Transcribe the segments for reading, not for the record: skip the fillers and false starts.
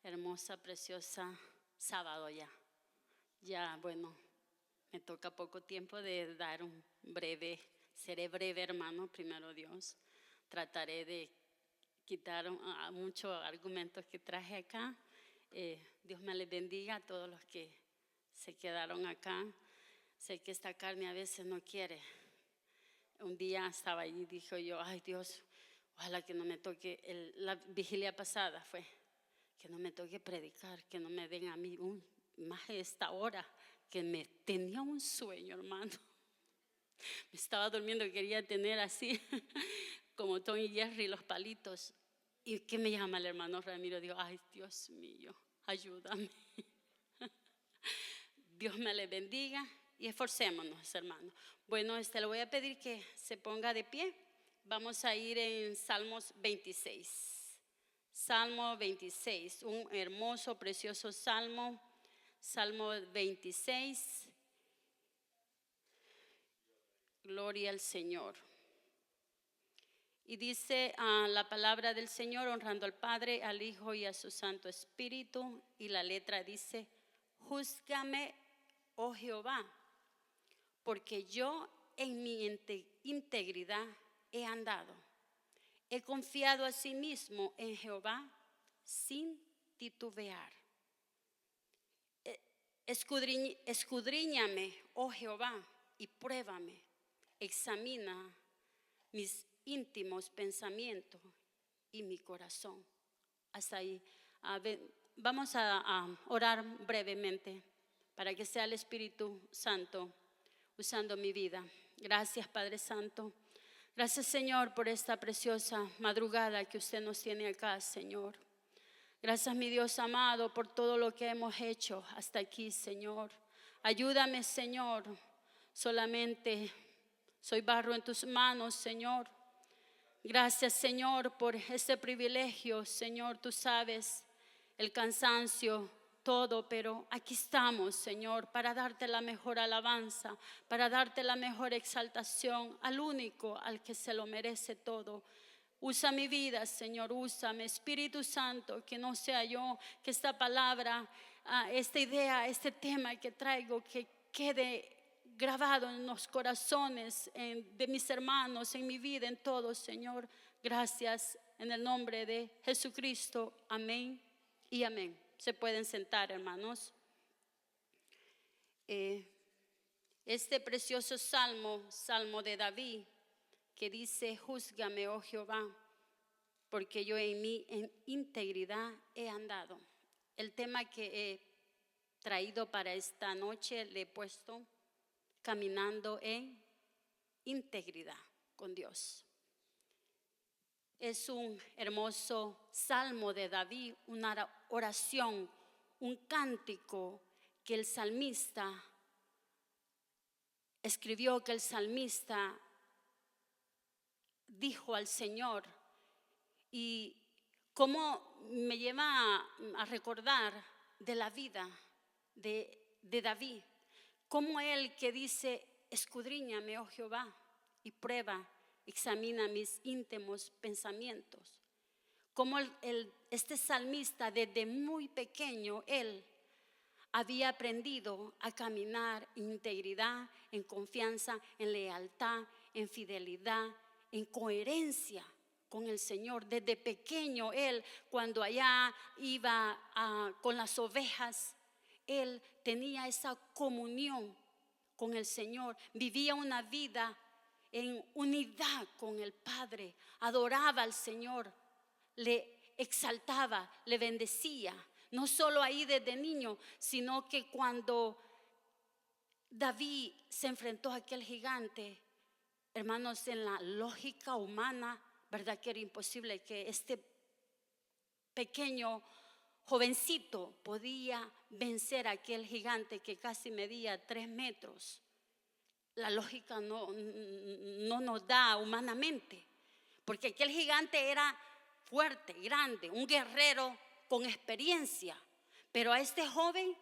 hermosa, preciosa sábado ya. Ya, bueno, me toca poco tiempo de dar seré breve, hermano, primero Dios. Trataré de quitar muchos argumentos que traje acá. Dios me les bendiga a todos los que se quedaron acá. Sé que esta carne a veces no quiere. Un día estaba allí y dije yo, ay Dios, ojalá que no me toque, la vigilia pasada fue, que no me toque predicar, que no me den a mí más esta hora, que me tenía un sueño, hermano. Me estaba durmiendo, quería tener así, como Tom y Jerry, los palitos. ¿Y qué me llama el hermano Ramiro? Digo, ay Dios mío, ayúdame. Dios me le bendiga y esforcémonos, hermanos. Bueno, le voy a pedir que se ponga de pie. Vamos a ir en Salmos 26. Salmo 26, un hermoso, precioso salmo. Salmo 26. Gloria al Señor. Y dice la palabra del Señor, honrando al Padre, al Hijo y a su Santo Espíritu. Y la letra dice, júzgame, oh Jehová, porque yo en mi integridad he andado. He confiado a sí mismo en Jehová sin titubear. Escudriñame, oh Jehová, y pruébame. Examina mis íntimos pensamientos y mi corazón. Hasta ahí. Vamos a orar brevemente para que sea el Espíritu Santo usando mi vida. Gracias, Padre Santo. Gracias, Señor, por esta preciosa madrugada que usted nos tiene acá, Señor. Gracias, mi Dios amado, por todo lo que hemos hecho hasta aquí, Señor. Ayúdame, Señor. Solamente soy barro en tus manos, Señor. Gracias, Señor, por este privilegio, Señor. Tú sabes el cansancio, todo, pero aquí estamos, Señor, para darte la mejor alabanza, para darte la mejor exaltación al único, al que se lo merece todo. Usa mi vida, Señor, úsame, Espíritu Santo, que no sea yo, que esta palabra, esta idea, este tema que traigo, que quede grabado en los corazones de mis hermanos, en mi vida, en todo, Señor. Gracias en el nombre de Jesucristo. Amén y amén. Se pueden sentar, hermanos. Este precioso salmo de David, que dice, júzgame, oh Jehová, porque yo en mi integridad he andado. El tema que he traído para esta noche le he puesto caminando en integridad con Dios. Es un hermoso salmo de David, una oración, un cántico que el salmista escribió, que el salmista dijo al Señor. Y cómo me lleva a recordar de la vida de David, como él que dice, escudriñame, oh Jehová, y prueba, examina mis íntimos pensamientos. Como este salmista desde muy pequeño, él había aprendido a caminar en integridad, en confianza, en lealtad, en fidelidad, en coherencia con el Señor. Desde pequeño él, cuando allá iba con las ovejas, él tenía esa comunión con el Señor, vivía una vida en unidad con el Padre, adoraba al Señor, le exaltaba, le bendecía. No solo ahí desde niño, sino que cuando David se enfrentó a aquel gigante, hermanos, en la lógica humana, verdad que era imposible que este pequeño jovencito podía vencer a aquel gigante que casi medía 3 metros. La lógica no nos da humanamente, porque aquel gigante era fuerte, grande, un guerrero con experiencia, pero a este joven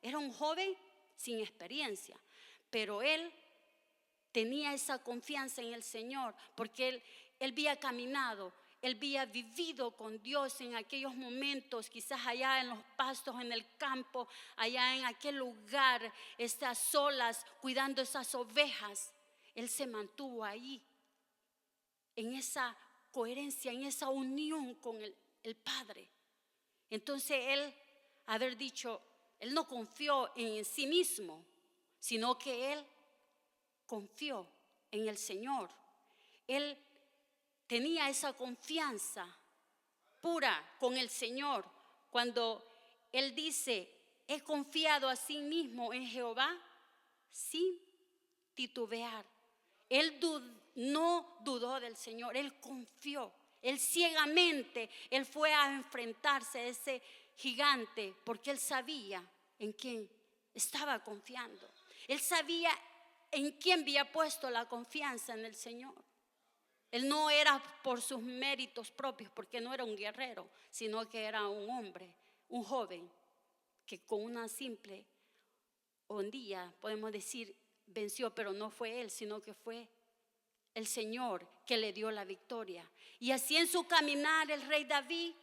era un joven sin experiencia, pero él tenía esa confianza en el Señor, porque él había caminado él había vivido con Dios en aquellos momentos, quizás allá en los pastos, en el campo, allá en aquel lugar, estas solas, cuidando esas ovejas. Él se mantuvo ahí, en esa coherencia, en esa unión con el Padre. Entonces él, haber dicho, él no confió en sí mismo, sino que él confió en el Señor. Él tenía esa confianza pura con el Señor. Cuando él dice, he confiado a sí mismo en Jehová sin titubear. Él no dudó del Señor, él confió. Él ciegamente, él fue a enfrentarse a ese gigante porque él sabía en quién estaba confiando. Él sabía en quién había puesto la confianza, en el Señor. Él no era por sus méritos propios, porque no era un guerrero, sino que era un hombre, un joven, que con una simple hondilla, podemos decir, venció, pero no fue él, sino que fue el Señor que le dio la victoria. Y así en su caminar el rey David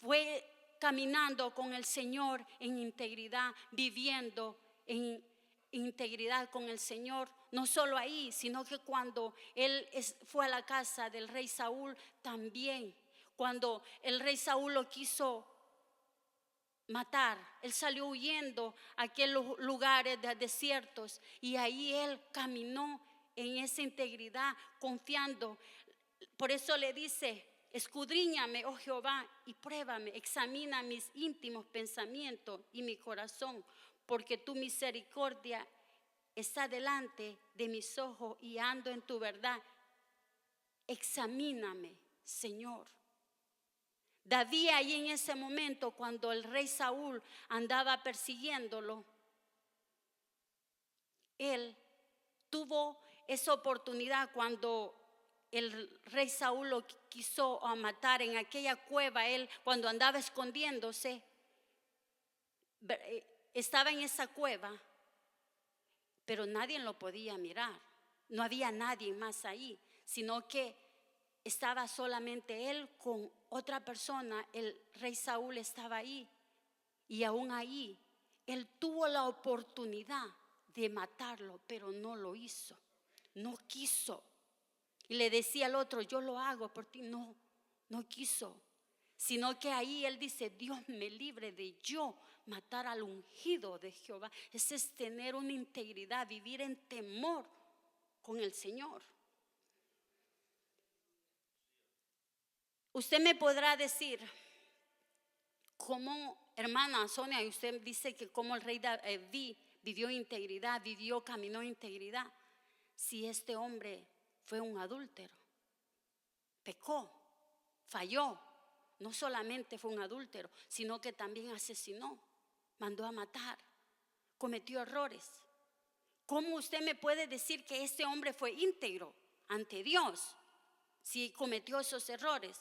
fue caminando con el Señor en integridad, viviendo en integridad con el Señor. No solo ahí, sino que cuando él fue a la casa del rey Saúl también. Cuando el rey Saúl lo quiso matar, él salió huyendo a aquellos lugares desiertos, y ahí él caminó en esa integridad, confiando. Por eso le dice, escudriñame, oh Jehová, y pruébame, examina mis íntimos pensamientos y mi corazón, porque tu misericordia está delante de mis ojos y ando en tu verdad. Examíname, Señor. David ahí en ese momento, cuando el rey Saúl andaba persiguiéndolo, él tuvo esa oportunidad cuando el rey Saúl lo quiso matar en aquella cueva. Él, cuando andaba escondiéndose, estaba en esa cueva, pero nadie lo podía mirar. No había nadie más ahí, sino que estaba solamente él con otra persona. El rey Saúl estaba ahí, y aún ahí él tuvo la oportunidad de matarlo, pero no lo hizo, no quiso. Y le decía al otro, yo lo hago por ti. No, no quiso, sino que ahí él dice, Dios me libre de yo matar al ungido de Jehová. Ese es tener una integridad, vivir en temor con el Señor. Usted me podrá decir, ¿cómo, hermana Sonia? Y usted dice que como el rey David vivió integridad, caminó en integridad, si este hombre fue un adúltero, pecó, falló. No solamente fue un adúltero, sino que también asesinó, mandó a matar, cometió errores. ¿Cómo usted me puede decir que este hombre fue íntegro ante Dios si cometió esos errores?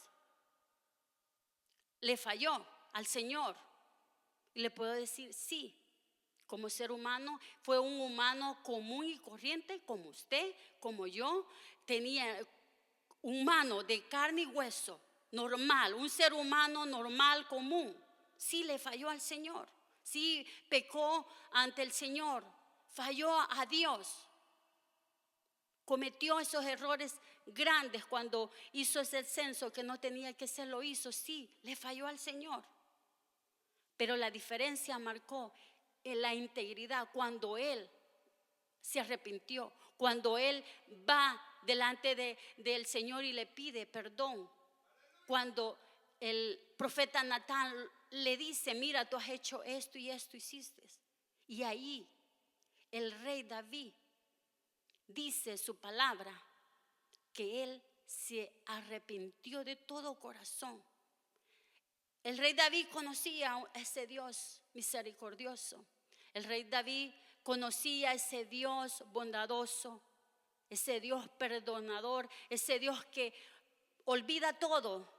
Le falló al Señor. Y le puedo decir, sí, como ser humano, fue un humano común y corriente, como usted, como yo. Tenía un humano de carne y hueso, normal, un ser humano normal, común. Sí le falló al Señor, sí pecó ante el Señor, falló a Dios, cometió esos errores grandes cuando hizo ese censo que no tenía que ser, lo hizo. Sí, le falló al Señor, pero la diferencia marcó en la integridad cuando él se arrepintió, cuando él va delante del Señor y le pide perdón. Cuando el profeta Natán le dice, mira, tú has hecho esto y esto hiciste. Y ahí el rey David dice su palabra, que él se arrepintió de todo corazón. El rey David conocía a ese Dios misericordioso. El rey David conocía a ese Dios bondadoso, ese Dios perdonador, ese Dios que olvida todo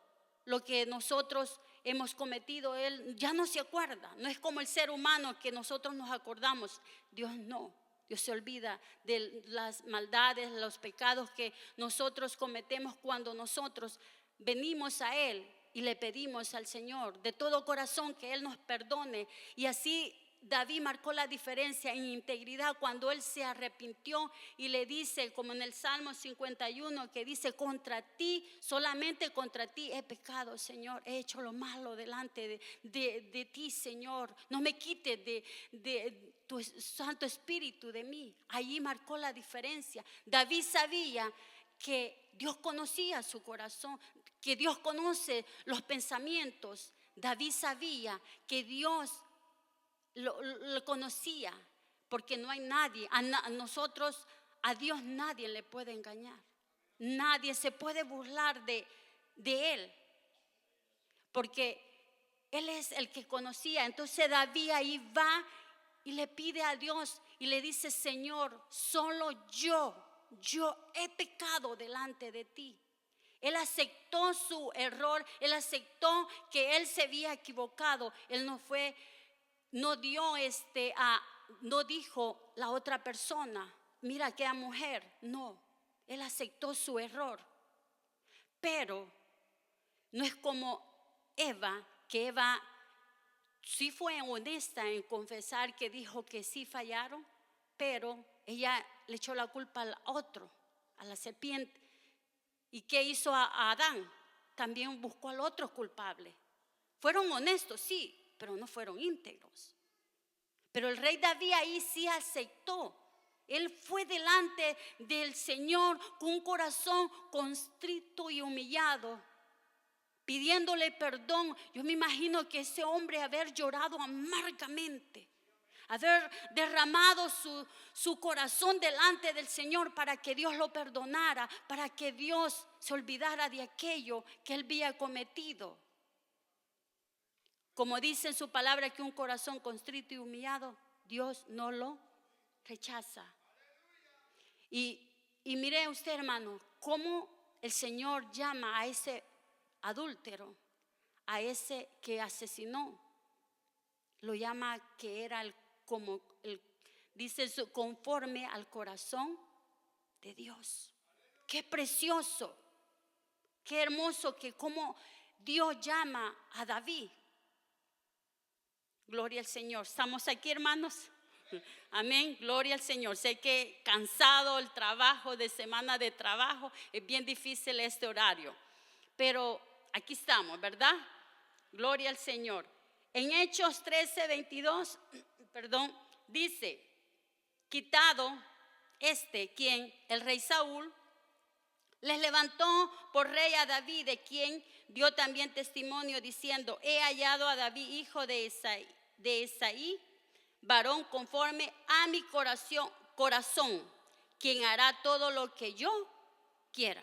lo que nosotros hemos cometido. Él ya no se acuerda. No es como el ser humano que nosotros nos acordamos. Dios no. Dios se olvida de las maldades, los pecados que nosotros cometemos cuando nosotros venimos a Él y le pedimos al Señor de todo corazón que Él nos perdone. Y así David marcó la diferencia en integridad cuando él se arrepintió y le dice, como en el Salmo 51, que dice: contra ti, solamente contra ti he pecado, Señor, he hecho lo malo delante de ti, Señor, no me quites de tu Santo Espíritu de mí. Allí marcó la diferencia. David sabía que Dios conocía su corazón, que Dios conoce los pensamientos. David sabía que Dios lo conocía, porque no hay nadie, a nosotros, a Dios nadie le puede engañar, nadie se puede burlar de Él, porque Él es el que conocía. Entonces David ahí va y le pide a Dios y le dice: Señor, solo yo he pecado delante de ti. Él aceptó su error, él aceptó que él se había equivocado. Él no dijo la otra persona: mira aquella mujer. No, él aceptó su error. Pero no es como Eva, que Eva sí fue honesta en confesar que dijo que sí fallaron, pero ella le echó la culpa al otro, a la serpiente. ¿Y qué hizo a Adán? También buscó al otro culpable. Fueron honestos, sí, pero no fueron íntegros. Pero el rey David ahí sí aceptó. Él fue delante del Señor con un corazón constrito y humillado, pidiéndole perdón. Yo me imagino que ese hombre haber llorado amargamente, haber derramado su corazón delante del Señor para que Dios lo perdonara, para que Dios se olvidara de aquello que él había cometido. Como dice en su palabra, que un corazón constrito y humillado, Dios no lo rechaza. Y mire usted, hermano, cómo el Señor llama a ese adúltero, a ese que asesinó. Lo llama que era dice, conforme al corazón de Dios. Qué precioso, qué hermoso, que como Dios llama a David. Gloria al Señor. ¿Estamos aquí, hermanos? Amén, gloria al Señor. Sé que cansado el trabajo, de semana de trabajo, es bien difícil este horario, pero aquí estamos, ¿verdad? Gloria al Señor. En Hechos 13:22, dice: quitado quien el rey Saúl les levantó por rey a David, de quien dio también testimonio diciendo: he hallado a David, hijo de Isaí, varón conforme a mi corazón, quien hará todo lo que yo quiera.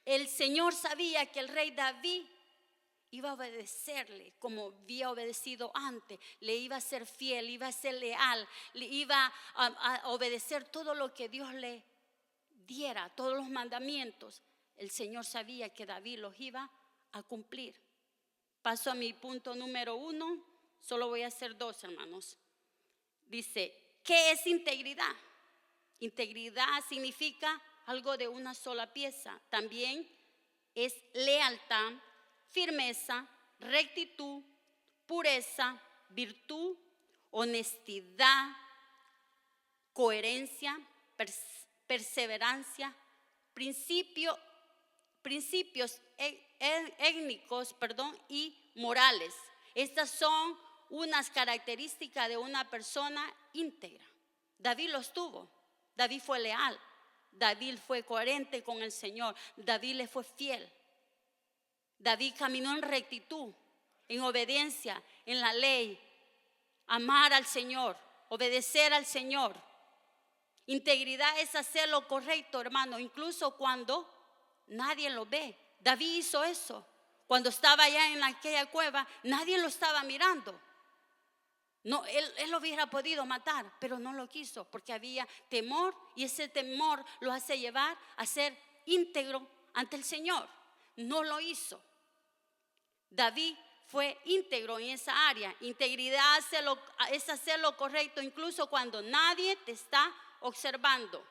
El Señor sabía que el rey David iba a obedecerle como había obedecido antes, le iba a ser fiel, iba a ser leal, le iba a obedecer todo lo que Dios le diera, todos los mandamientos. El Señor sabía que David los iba a cumplir. Paso a mi punto número 1, solo voy a hacer 2, hermanos. Dice: ¿qué es integridad? Integridad significa algo de una sola pieza. También es lealtad, firmeza, rectitud, pureza, virtud, honestidad, coherencia, perseverancia, principios étnicos, y morales. Estas son unas características de una persona íntegra. David los tuvo. David fue leal. David fue coherente con el Señor. David le fue fiel. David caminó en rectitud, en obediencia, en la ley, amar al Señor, obedecer al Señor. Integridad es hacer lo correcto, hermano, incluso cuando nadie lo ve. David hizo eso. Cuando estaba allá en aquella cueva, nadie lo estaba mirando. No, él lo hubiera podido matar, pero no lo quiso, porque había temor, y ese temor lo hace llevar a ser íntegro ante el Señor. No lo hizo. David fue íntegro en esa área. Integridad es hacer lo correcto incluso cuando nadie te está observando.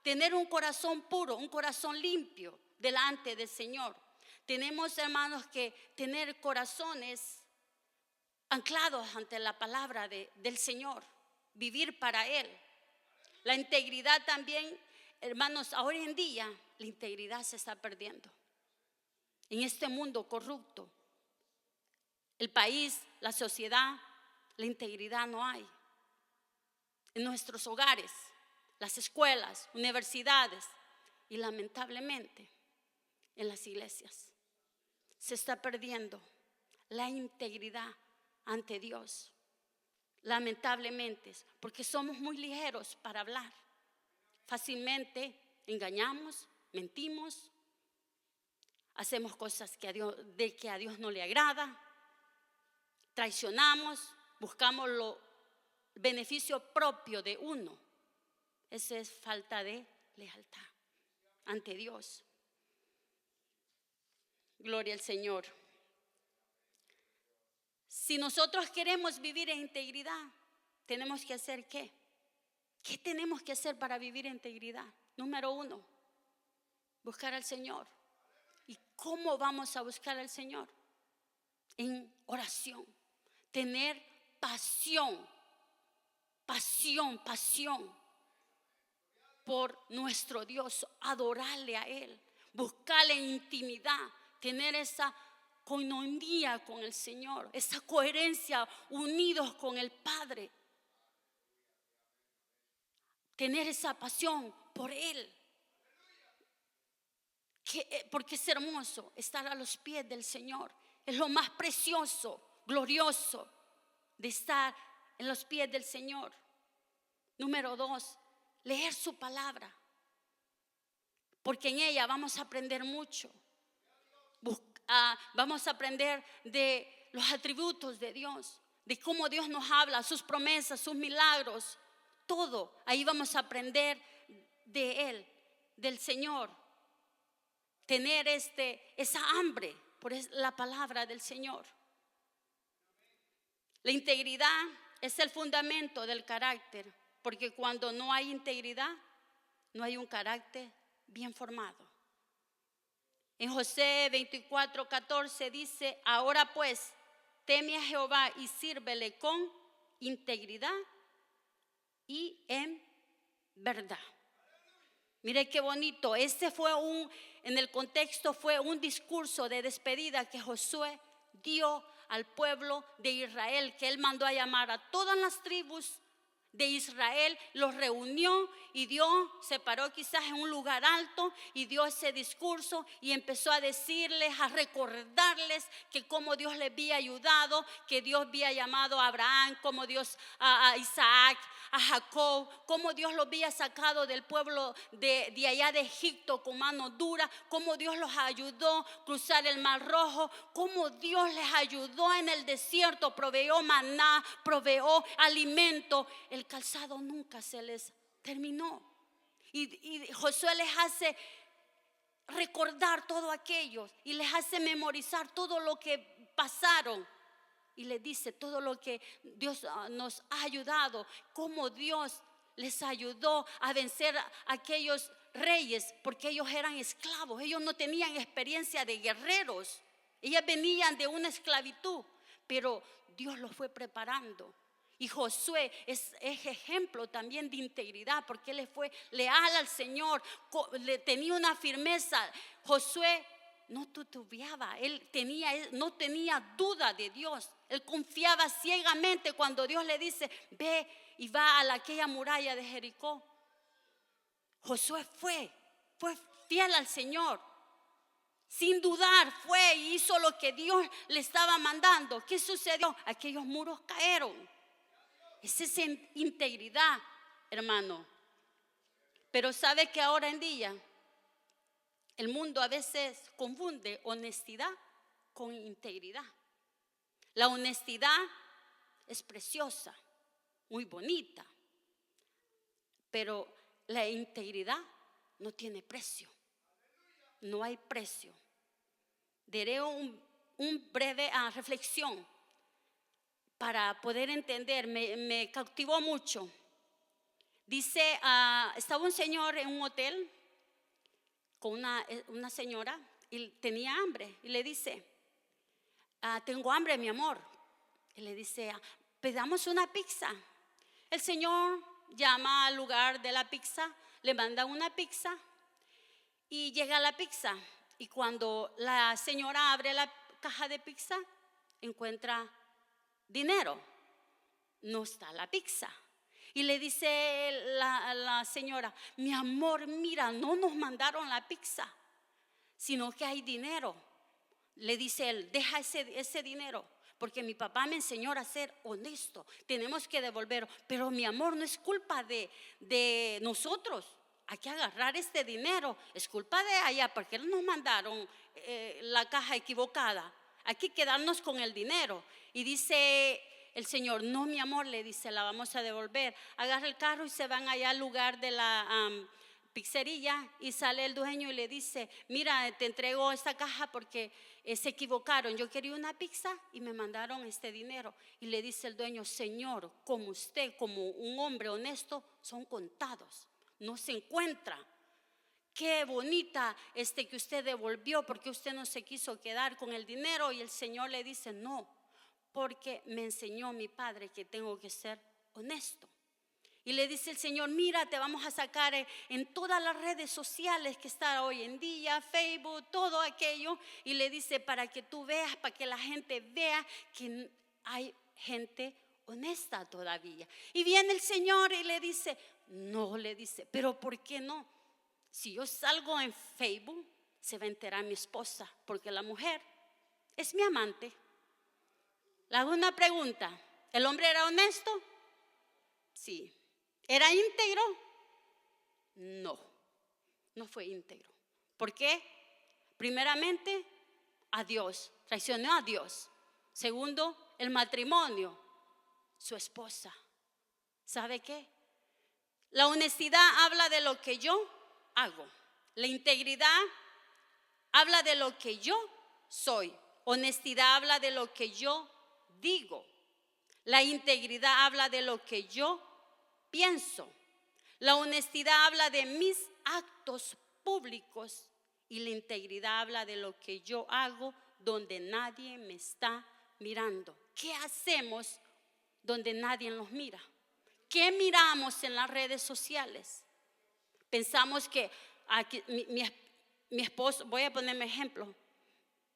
Tener un corazón puro, un corazón limpio delante del Señor. tenemos, hermanos, que tener corazones anclados ante la palabra del Señor, vivir para Él. La integridad también, hermanos, ahora en día la integridad se está perdiendo. En este mundo corrupto, el país, la sociedad, la integridad no hay. En nuestros hogares, las escuelas, universidades y lamentablemente en las iglesias se está perdiendo la integridad ante Dios. Lamentablemente, porque somos muy ligeros para hablar. Fácilmente engañamos, mentimos, hacemos cosas que a Dios no le agrada, traicionamos, buscamos lo beneficio propio de uno. Esa es falta de lealtad ante Dios. Gloria al Señor. Si nosotros queremos vivir en integridad, tenemos que hacer ¿qué? ¿Qué tenemos que hacer para vivir en integridad? Número 1, buscar al Señor. ¿Y cómo vamos a buscar al Señor? En oración. Tener pasión por nuestro Dios, adorarle a Él, buscarle intimidad, tener esa coinonía con el Señor, esa coherencia unidos con el Padre, tener esa pasión por Él. Porque es hermoso estar a los pies del Señor, es lo más precioso, glorioso de estar en los pies del Señor. Número 2, leer su palabra, porque en ella vamos a aprender mucho. Vamos a aprender de los atributos de Dios, de cómo Dios nos habla, sus promesas, sus milagros, todo. Ahí vamos a aprender de Él, del Señor. Tener esa hambre por la palabra del Señor. La integridad es el fundamento del carácter, porque cuando no hay integridad, no hay un carácter bien formado. En Josué 24:14 dice: ahora pues, teme a Jehová y sírvele con integridad y en verdad. Mire qué bonito. En el contexto fue un discurso de despedida que Josué dio al pueblo de Israel, que él mandó a llamar a todas las tribus de Israel, los reunió y Dios se paró quizás en un lugar alto y dio ese discurso y empezó a decirles, a recordarles que cómo Dios les había ayudado, que Dios había llamado a Abraham, como Dios a Isaac, a Jacob, cómo Dios los había sacado del pueblo de allá de Egipto con mano dura, cómo Dios los ayudó a cruzar el Mar Rojo, cómo Dios les ayudó en el desierto, proveyó maná, proveyó alimento. El calzado nunca se les terminó. Y Josué les hace recordar todo aquello y les hace memorizar todo lo que pasaron. Y les dice todo lo que Dios nos ha ayudado, cómo Dios les ayudó a vencer a aquellos reyes, porque ellos eran esclavos, ellos no tenían experiencia de guerreros, ellos venían de una esclavitud, pero Dios los fue preparando. Y Josué es ejemplo también de integridad, porque él fue leal al Señor, tenía una firmeza. Josué no titubeaba, no tenía duda de Dios. Él confiaba ciegamente cuando Dios le dice: ve y va a aquella muralla de Jericó. Josué fue fiel al Señor. Sin dudar fue y hizo lo que Dios le estaba mandando. ¿Qué sucedió? Aquellos muros cayeron. Esa es integridad, hermano. Pero sabe que ahora en día el mundo a veces confunde honestidad con integridad. La honestidad es preciosa, muy bonita, pero la integridad no tiene precio. No hay precio. Daré un breve reflexión para poder entender. Me cautivó mucho. Dice, estaba un señor en un hotel con una señora. y tenía hambre y le dice, tengo hambre, mi amor. Y le dice, pedamos una pizza. El Señor llama al lugar de la pizza, le manda una pizza y llega la pizza. Y cuando la señora abre la caja de pizza, encuentra dinero. No está la pizza. Y le dice la señora, mi amor, mira, no nos mandaron la pizza, sino que hay dinero. Le dice él, deja ese dinero, porque mi papá me enseñó a ser honesto. Tenemos que devolverlo. Pero mi amor, no es culpa de nosotros. Hay que agarrar este dinero. Es culpa de allá, porque nos mandaron la caja equivocada. Hay que quedarnos con el dinero. Y dice el Señor, no, mi amor, le dice, la vamos a devolver. Agarra el carro y se van allá al lugar de la pizzería, y sale el dueño y le dice, mira, te entrego esta caja porque se equivocaron. Yo quería una pizza y me mandaron este dinero. Y le dice el dueño, Señor, como usted, como un hombre honesto, son contados, no se encuentra. Qué bonita que usted devolvió, porque usted no se quiso quedar con el dinero. Y el Señor le dice, no, porque me enseñó mi padre que tengo que ser honesto. Y le dice el Señor, mira, te vamos a sacar en todas las redes sociales que está hoy en día, Facebook, todo aquello. Y le dice, para que tú veas, para que la gente vea que hay gente honesta todavía. Y viene el Señor y le dice, no, le dice, pero ¿por qué no? Si yo salgo en Facebook, se va a enterar mi esposa, porque la mujer es mi amante. Le hago una pregunta, ¿el hombre era honesto? Sí. ¿Era íntegro? No, no fue íntegro. ¿Por qué? Primeramente, a Dios, traicionó a Dios. Segundo, el matrimonio, su esposa. ¿Sabe qué? La honestidad habla de lo que yo hago. La integridad habla de lo que yo soy. Honestidad habla de lo que yo digo. La integridad habla de lo que yo pienso. La honestidad habla de mis actos públicos y la integridad habla de lo que yo hago donde nadie me está mirando. ¿Qué hacemos donde nadie nos mira? ¿Qué miramos en las redes sociales? Pensamos que aquí, mi esposo, voy a ponerme ejemplo,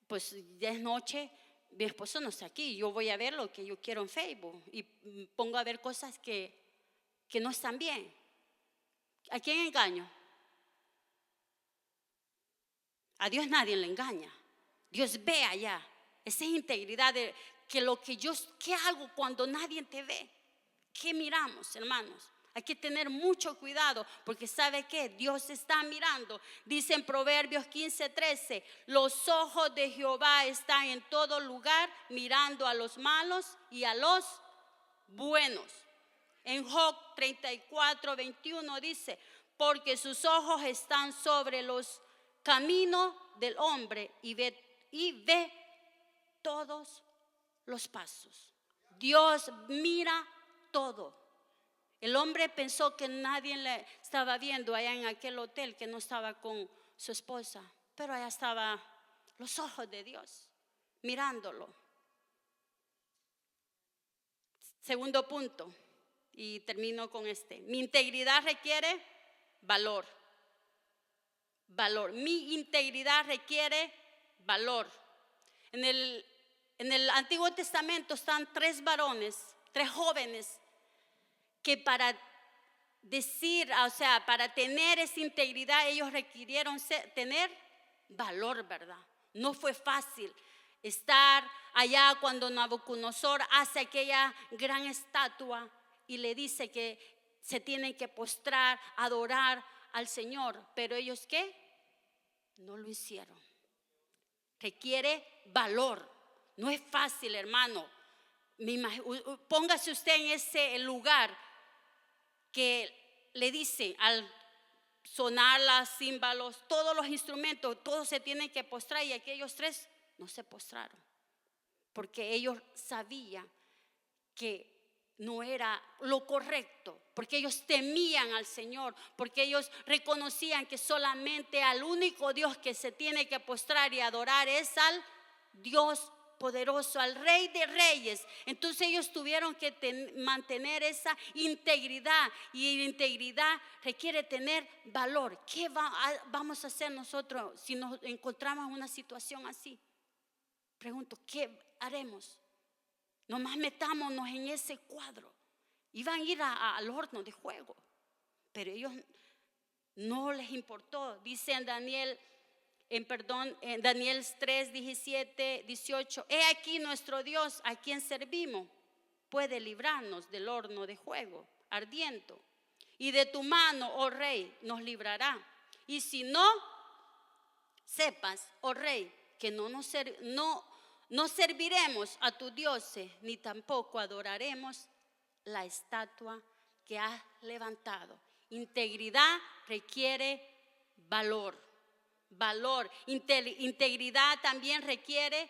pues ya es noche, mi esposo no está aquí, yo voy a ver lo que yo quiero en Facebook y pongo a ver cosas que no están bien. ¿A quién engaño? A Dios nadie le engaña. Dios ve allá. Esa es integridad de que lo que yo, ¿qué hago cuando nadie te ve? ¿Qué miramos, hermanos? Hay que tener mucho cuidado, porque ¿sabe qué? Dios está mirando. Dice en Proverbios 15:13, los ojos de Jehová están en todo lugar, mirando a los malos y a los buenos. En Job 34:21 dice, porque sus ojos están sobre los caminos del hombre y ve todos los pasos. Dios mira todo. El hombre pensó que nadie le estaba viendo allá en aquel hotel, que no estaba con su esposa, pero allá estaban los ojos de Dios mirándolo. Segundo punto, y termino con este. Mi integridad requiere valor. Valor. Mi integridad requiere valor. En el Antiguo Testamento están 3 varones, 3 jóvenes, que para decir, o sea, para tener esa integridad, ellos requirieron tener valor, ¿verdad? No fue fácil estar allá cuando Nabucodonosor hace aquella gran estatua y le dice que se tienen que postrar, adorar al Señor. Pero ellos, ¿qué? No lo hicieron. Requiere valor. No es fácil, hermano. Póngase usted en ese lugar que le dice al sonar las címbalos, todos los instrumentos, todos se tienen que postrar, y aquellos 3 no se postraron, porque ellos sabían que no era lo correcto, porque ellos temían al Señor, porque ellos reconocían que solamente al único Dios que se tiene que postrar y adorar es al Dios poderoso, al Rey de Reyes. Entonces ellos tuvieron que mantener esa integridad, y la integridad requiere tener valor. ¿Qué vamos a hacer nosotros si nos encontramos en una situación así? Pregunto, ¿qué haremos? Nomás metámonos en ese cuadro. Iban a ir al horno de fuego, pero ellos no les importó. Dice en Daniel 3, 17, 18: he aquí nuestro Dios, a quien servimos, puede librarnos del horno de fuego ardiente, y de tu mano, oh rey, nos librará. Y si no, sepas, oh rey, que no serviremos a tus dioses, ni tampoco adoraremos la estatua que has levantado. Integridad requiere valor. Integridad también requiere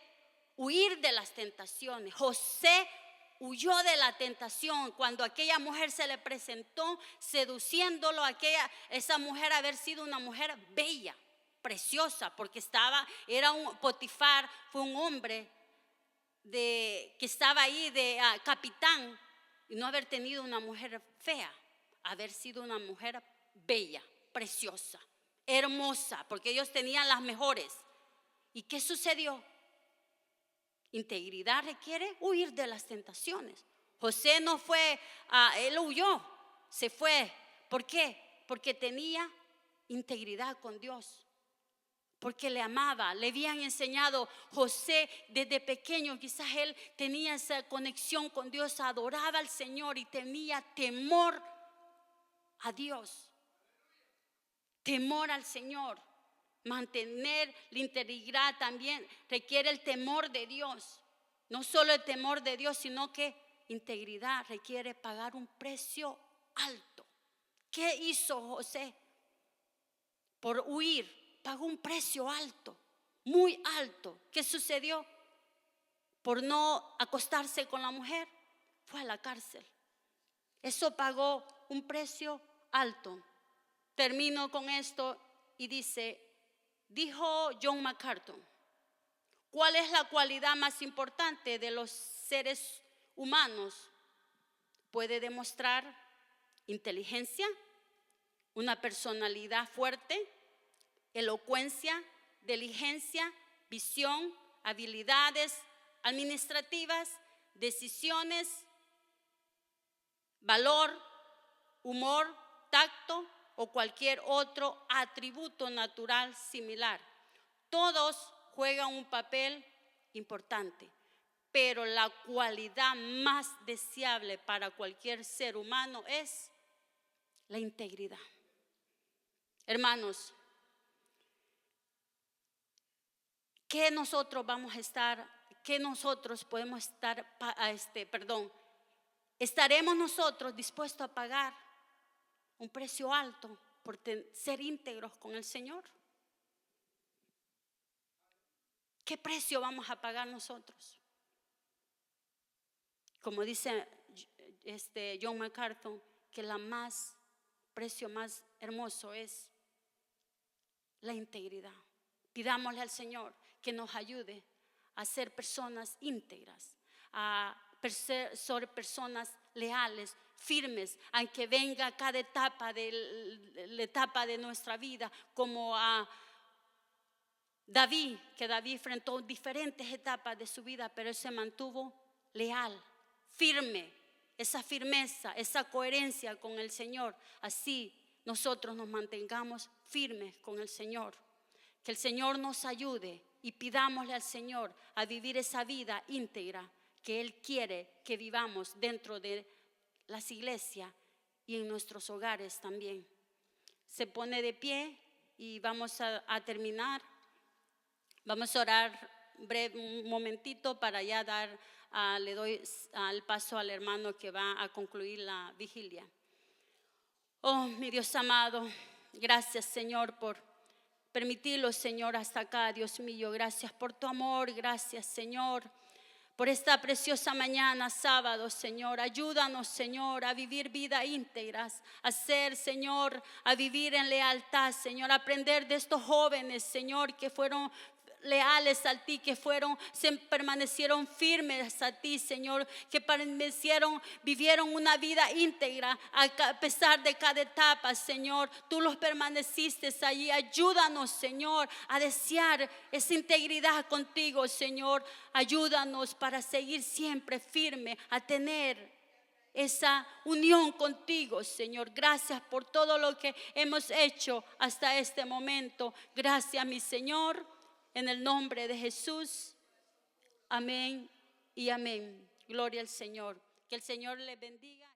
huir de las tentaciones. José huyó de la tentación cuando aquella mujer se le presentó seduciéndolo. Esa mujer haber sido una mujer bella, preciosa, porque Potifar fue un hombre que estaba ahí de capitán, y no haber tenido una mujer fea, haber sido una mujer bella, preciosa, hermosa, porque ellos tenían las mejores. ¿Y qué sucedió? Integridad requiere huir de las tentaciones. José no fue, él huyó, se fue. ¿Por qué? Porque tenía integridad con Dios, porque le amaba. Le habían enseñado José desde pequeño, quizás él tenía esa conexión con Dios, adoraba al Señor y tenía temor a Dios, temor al Señor. Mantener la integridad también requiere el temor de Dios. No solo el temor de Dios, sino que integridad requiere pagar un precio alto. ¿Qué hizo José? Por huir, pagó un precio alto, muy alto. ¿Qué sucedió? Por no acostarse con la mujer, fue a la cárcel. Eso pagó un precio alto. Termino con esto y dijo John MacArthur: ¿cuál es la cualidad más importante de los seres humanos? Puede demostrar inteligencia, una personalidad fuerte, elocuencia, diligencia, visión, habilidades administrativas, decisiones, valor, humor, tacto o cualquier otro atributo natural similar. Todos juegan un papel importante, pero la cualidad más deseable para cualquier ser humano es la integridad. Hermanos, ¿qué nosotros podemos estar, estaremos nosotros dispuestos a pagar un precio alto por ser íntegros con el Señor? ¿Qué precio vamos a pagar nosotros? Como dice John MacArthur, que precio más hermoso es la integridad. Pidámosle al Señor que nos ayude a ser personas íntegras, a ser personas leales, firmes, aunque venga cada etapa de nuestra vida, como a David, que David enfrentó diferentes etapas de su vida, pero él se mantuvo leal, firme. Esa firmeza, esa coherencia con el Señor, así nosotros nos mantengamos firmes con el Señor. Que el Señor nos ayude y pidámosle al Señor a vivir esa vida íntegra que Él quiere que vivamos dentro de las iglesias y en nuestros hogares también. Se pone de pie y vamos a terminar. Vamos a orar un momentito para ya le doy el paso al hermano que va a concluir la vigilia. Oh, mi Dios amado, gracias, Señor, por permitirlo, Señor, hasta acá, Dios mío. Gracias por tu amor, gracias, Señor, por esta preciosa mañana, sábado, Señor. Ayúdanos, Señor, a vivir vidas íntegras, a ser, Señor, a vivir en lealtad, Señor, a aprender de estos jóvenes, Señor, que fueron leales a ti, que permanecieron firmes a ti, Señor, que vivieron una vida íntegra a pesar de cada etapa, Señor. Tú los permaneciste allí. Ayúdanos, Señor, a desear esa integridad contigo, Señor. Ayúdanos para seguir siempre firme, a tener esa unión contigo, Señor. Gracias por todo lo que hemos hecho hasta este momento. Gracias, mi Señor. En el nombre de Jesús, amén y amén. Gloria al Señor. Que el Señor le bendiga.